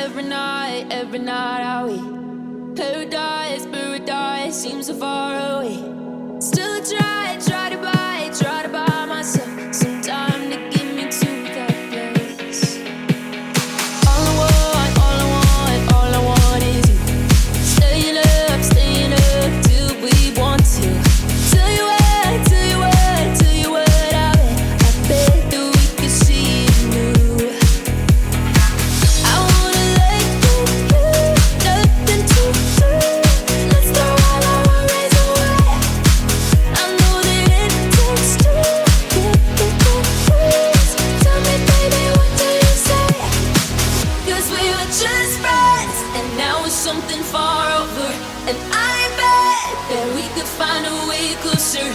every night are we paradise, paradise seems so far away. Still try to buy myself some time to get me to that place. All I want is you. Staying up till we want to. Tell you what, I bet that we could see it new. I wanna let you, nothing to do. Let's throw all our worries away. I know that it takes two to get the breeze. Tell me, baby, what do you say? 'Cause we were just friends, and now it's something far over. And I bet that we could find a way closer.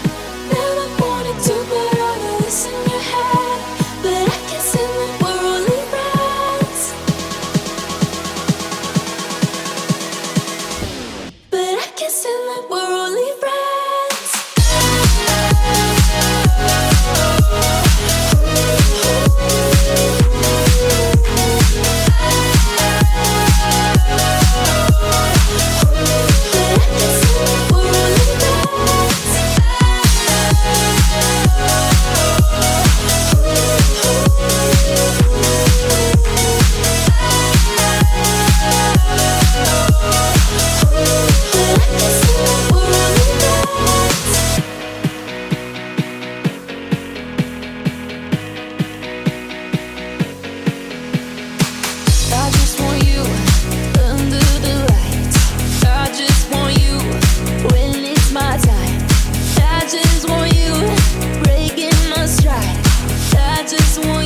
Never wanted to put all of this in your head, but I can see that we're only friends. But I can see that we're only friends. I just want you under the lights. I just want you when it's my time. I just want you breaking my stride. I just want